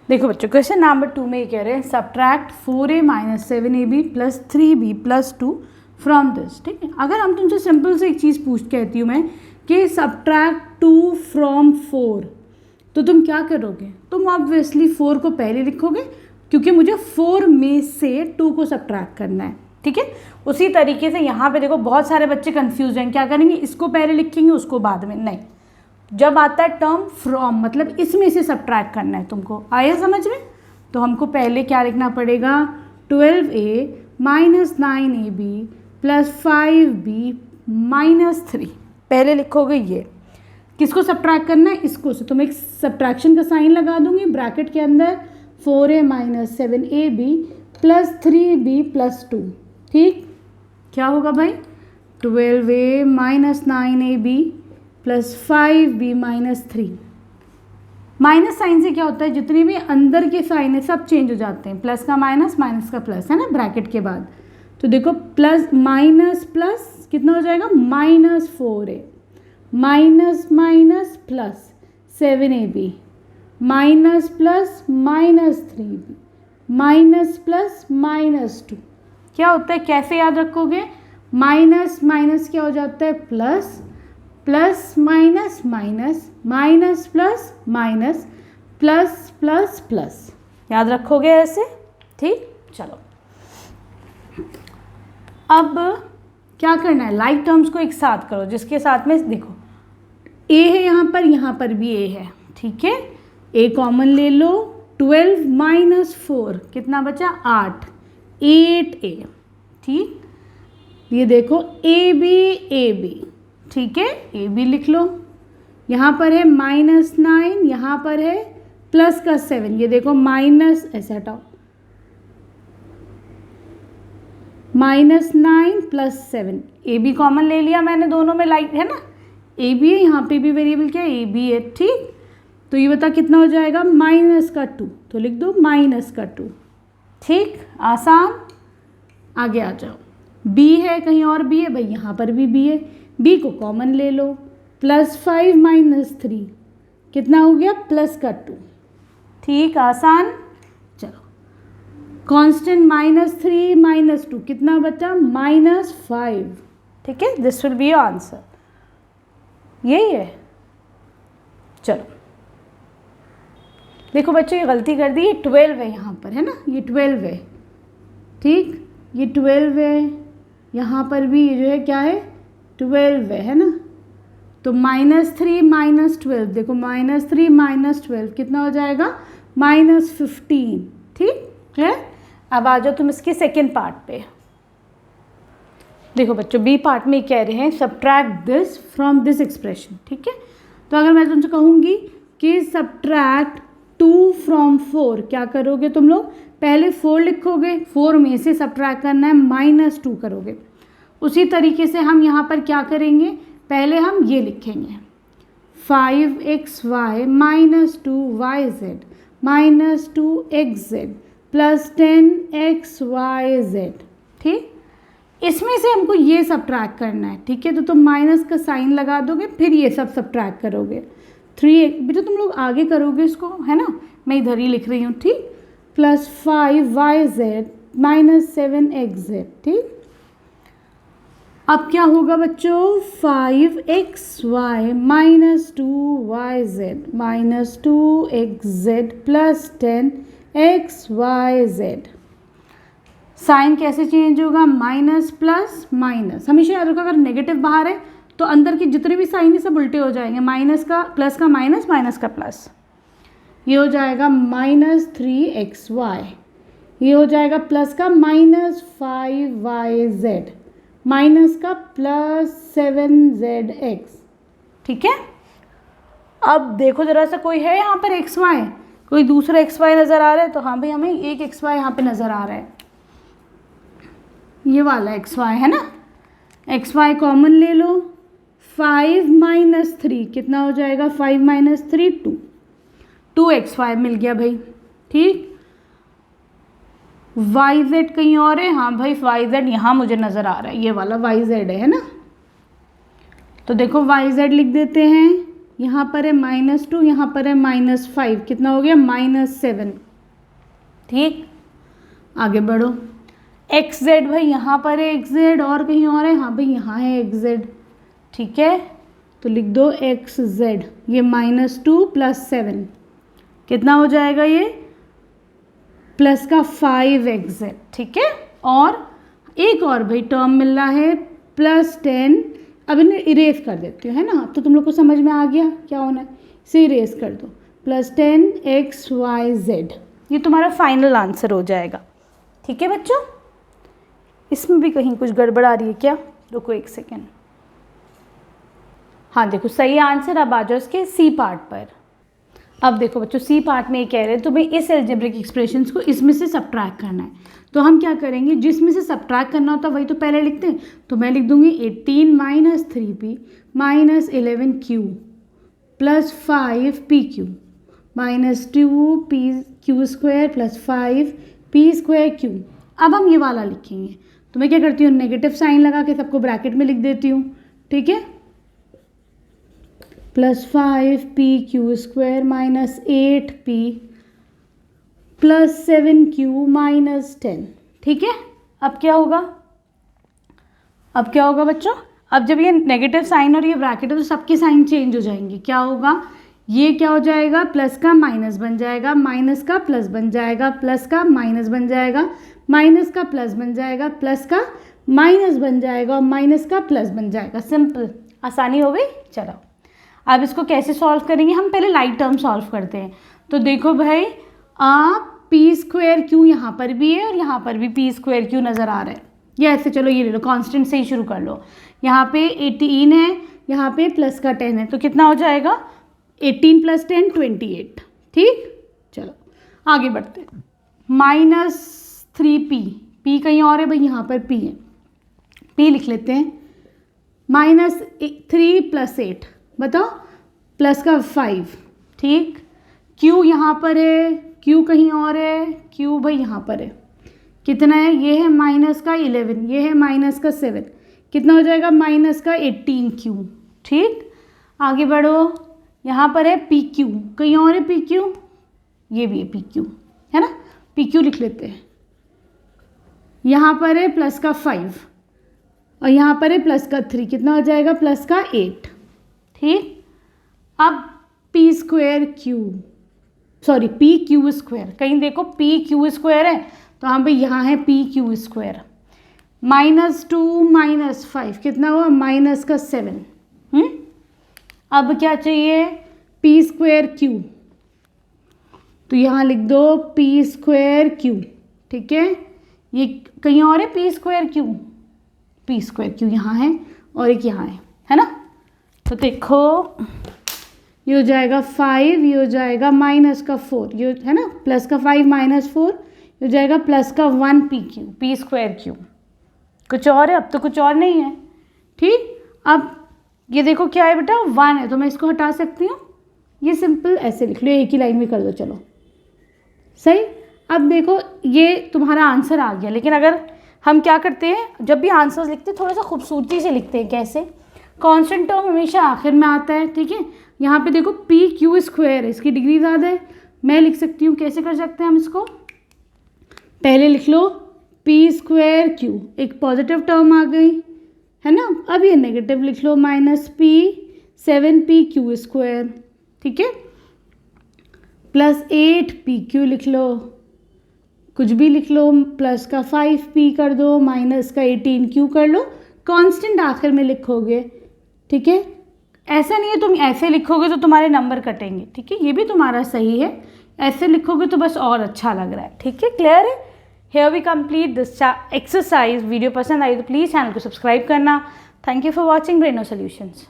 देखो बच्चों, question number 2 में ये कह रहे हैं subtract 4a minus 7ab plus 3b plus 2 from this. ठीक है, अगर हम तुमसे सिंपल से एक चीज़ कहती हूँ मैं कि सब्ट्रैक्ट 2 फ्रॉम 4, तो तुम क्या करोगे? तुम ऑब्वियसली 4 को पहले लिखोगे क्योंकि मुझे 4 में से 2 को सब्ट्रैक्ट करना है। ठीक है, उसी तरीके से यहाँ पे देखो बहुत सारे बच्चे कंफ्यूज हैं, क्या करेंगे, इसको पहले लिखेंगे उसको बाद में। नहीं, जब आता है टर्म फ्रॉम मतलब इसमें से सब्ट्रैक्ट करना है तुमको, आया समझ में? तो हमको पहले क्या लिखना पड़ेगा, 12a minus 9ab plus 5b minus 3, पहले लिखोगे ये। किसको सब्ट्रैक्ट करना है? इसको। से तो मैं एक सब्ट्रैक्शन का साइन लगा दूंगी ब्रैकेट के अंदर, 4a minus 7ab plus 3b plus 2। ठीक, क्या होगा भाई, 12a minus 9ab plus 5b minus 3। Minus sign से क्या होता है, जितने भी अंदर के साइन है सब चेंज हो जाते हैं, प्लस का माइनस, माइनस का प्लस, है ना, ब्रैकेट के बाद। तो देखो प्लस माइनस प्लस कितना हो जाएगा, minus 4a minus minus plus 7ab minus plus minus 3b minus plus minus 2। क्या होता है, कैसे याद रखोगे, माइनस माइनस क्या हो जाता है, plus, plus minus minus, minus plus minus, plus plus plus, याद रखोगे ऐसे। ठीक, चलो अब क्या करना है, लाइक टर्म्स को एक साथ करो, जिसके साथ में देखो a है यहाँ पर भी a है। ठीक है, a कॉमन ले लो, 12 माइनस 4 कितना बचा, 8, 8a। ठीक, ये देखो ab, ठीक है, ए बी लिख लो। यहाँ पर है माइनस 9, यहाँ पर है प्लस का 7, ये देखो माइनस, ऐसे हटाओ, minus 9 plus 7, A B common ले लिया मैंने दोनों में, लाइक है ना, ए बी है, यहाँ पे भी वेरिएबल क्या है, ए बी है। ठीक, तो ये बता कितना हो जाएगा, माइनस का 2, तो लिख दो माइनस का 2। ठीक, आसान। आगे आ जाओ, बी है, कहीं और बी है भाई, यहाँ पर भी बी है, बी को कॉमन ले लो, प्लस 5 माइनस 3 कितना हो गया, प्लस का 2। ठीक, आसान। चलो, कांस्टेंट माइनस 3 माइनस 2 कितना बचा, माइनस 5। ठीक है, this will be your answer, यही है। चलो देखो बच्चों, ये गलती कर दी, ये 12 है यहाँ पर, है ना, ये 12 है। ठीक, ये 12 है, यहाँ पर भी ये जो है क्या है, 12 है ना। तो माइनस 3 माइनस 12, देखो माइनस 3 माइनस 12 कितना हो जाएगा, माइनस 15। ठीक है, अब आ जाओ तुम इसके सेकेंड पार्ट पे। देखो बच्चों, बी पार्ट में कह रहे हैं subtract this from this expression. ठीक है, तो अगर मैं तुमसे कहूँगी कि सब्ट्रैक्ट 2 फ्रॉम 4, क्या करोगे तुम लोग, पहले 4 लिखोगे, 4 में से सब्ट्रैक्ट करना है, माइनस 2 करोगे। उसी तरीके से हम यहाँ पर क्या करेंगे, पहले हम ये लिखेंगे 5xy minus 2yz minus 2xz plus 10xyz। ठीक, इसमें से हमको ये सब्ट्रैक्ट करना है। ठीक है, तो तुम माइनस का साइन लगा दोगे, फिर ये सब सब्ट्रैक्ट करोगे। 3 बेटा तुम लोग आगे करोगे इसको, है ना, मैं इधर ही लिख रही हूँ। ठीक, प्लस 5yz माइनस 7xz। ठीक, अब क्या होगा बच्चों, 5xy minus 2yz minus 2xz plus 10xyz। Sign कैसे चेंज होगा, माइनस प्लस माइनस, हमेशा याद रखो अगर नेगेटिव बाहर है तो अंदर के जितने भी साइन है सब उल्टे हो जाएंगे, माइनस का प्लस का माइनस, माइनस का प्लस। ये हो जाएगा माइनस 3xy, ये हो जाएगा प्लस का माइनस 5yz माइनस का प्लस 7zx। ठीक है, अब देखो जरा सा, कोई है यहाँ पर xy, कोई दूसरा xy नज़र आ रहा है, तो हाँ भाई हमें एक xy यहाँ पे नज़र आ रहा है, ये वाला xy है ना, xy कॉमन ले लो, 5 माइनस 3 कितना हो जाएगा, 5 माइनस 3 2xy मिल गया भाई। ठीक, yz कहीं और है, हाँ भाई yz यहाँ मुझे नज़र आ रहा है, ये वाला yz है ना, तो देखो yz लिख देते हैं यहाँ पर है -2, यहाँ पर है -5, कितना हो गया -7। ठीक, आगे बढ़ो। xz भाई यहाँ पर है xz और कहीं और है, हाँ भाई यहाँ है xz। ठीक है, तो लिख दो xz, ये -2 + 7 कितना हो जाएगा, ये प्लस का 5xz। ठीक है, और एक और भाई टर्म मिल रहा है +10, अब इन्हें इरेज कर देती हूँ, है ना, तो तुम लोग को समझ में आ गया क्या होना है, इसे इरेज कर दो, +10xyz, ये तुम्हारा फाइनल आंसर हो जाएगा। ठीक है बच्चों, इसमें भी कहीं कुछ गड़बड़ आ रही है क्या, रुको एक सेकेंड। हाँ देखो सही आंसर। अब आ जाओ इसके सी पार्ट पर। अब देखो बच्चों, सी पार्ट में ये कह रहे हैं तुम्हें इस अलजेब्रिक एक्सप्रेशंस को इसमें से सब्ट्रैक्ट करना है, तो हम क्या करेंगे, जिसमें से सब्ट्रैक्ट करना होता है वही तो पहले लिखते हैं। तो मैं लिख दूंगी 18 - 3p - 11q + 5pq -2pq² + 5p²q। अब हम ये वाला लिखेंगे, तो मैं क्या करती हूँ, नेगेटिव साइन लगा के सबको ब्रैकेट में लिख देती हूँ। ठीक है, +5pq² - 8p + 7q - 10। ठीक है, अब क्या होगा, अब क्या होगा बच्चों, अब जब ये नेगेटिव साइन और ये ब्रैकेट है तो सबके साइन चेंज हो जाएंगे। क्या होगा, ये क्या हो जाएगा, प्लस का माइनस बन जाएगा, माइनस का प्लस बन जाएगा, प्लस का माइनस बन जाएगा, माइनस का प्लस बन जाएगा, प्लस का माइनस बन जाएगा और माइनस का प्लस बन जाएगा। सिंपल, आसानी हो गई। चलो अब इसको कैसे सॉल्व करेंगे, हम पहले लाइट टर्म सॉल्व करते हैं। तो देखो भाई, p²q यहाँ पर भी है और यहाँ पर भी p²q नज़र आ रहा है। ये ऐसे, चलो ये ले लो, कांस्टेंट से ही शुरू कर लो। यहाँ पे 18 है, यहाँ पे प्लस का 10 है, तो कितना हो जाएगा, 18 + 10 28। ठीक, चलो आगे बढ़ते हैं। -3p, p कहीं और है भाई, यहाँ पर p है, p लिख लेते हैं। -3 + 8, बताओ, प्लस का 5। ठीक, q यहाँ पर है, q कहीं और है, q भाई यहाँ पर है, कितना है, ये है -11, ये है -7, कितना हो जाएगा, -18q। ठीक, आगे बढ़ो, यहाँ पर है pq, कहीं और है pq, ये भी है pq, है ना, pq लिख लेते हैं। यहाँ पर है प्लस का 5 और यहाँ पर है प्लस का 3, कितना हो जाएगा, प्लस का 8। ठीक, अब p²q, सॉरी pq², कहीं देखो pq² है, तो हाँ भाई यहाँ है pq²। -2 - 5 कितना हुआ, -7। अब क्या चाहिए, p²q, तो यहाँ लिख दो p²q। ठीक है, ये कहीं और है p²q यहाँ है और एक यहाँ है ना। तो देखो ये हो जाएगा 5, ये हो जाएगा -4, ये है ना, प्लस का 5 - 4, ये हो जाएगा प्लस का 1pq, p²q। कुछ और है, अब तो कुछ और नहीं है। ठीक, अब ये देखो क्या है बेटा, 1 है, तो मैं इसको हटा सकती हूँ, ये सिंपल ऐसे लिख लो, एक ही लाइन में कर दो। चलो सही, अब देखो ये तुम्हारा आंसर आ गया। लेकिन अगर हम क्या करते हैं, जब भी आंसर्स लिखते हैं थोड़ा सा खूबसूरती से लिखते हैं। कैसे, कांस्टेंट टर्म हमेशा आखिर में आता है। ठीक है, यहाँ पे देखो pq² है, इसकी डिग्री ज़्यादा है, मैं लिख सकती हूँ, कैसे कर सकते हैं हम इसको, पहले लिख लो p²q, एक पॉजिटिव टर्म आ गई है ना, अब ये नेगेटिव लिख लो, -p 7pq²। ठीक है, +8pq लिख लो, कुछ भी लिख लो, प्लस का 5p कर दो, माइनस का 18q कर लो, कांस्टेंट आखिर में लिखोगे। ठीक है, ऐसा नहीं है तुम ऐसे लिखोगे तो तुम्हारे नंबर कटेंगे। ठीक है, ये भी तुम्हारा सही है, ऐसे लिखोगे तो बस और अच्छा लग रहा है। ठीक है, क्लियर है। Here we complete this exercise. Video पसंद आई तो प्लीज़ चैनल को सब्सक्राइब करना। Thank you for watching Braino solutions.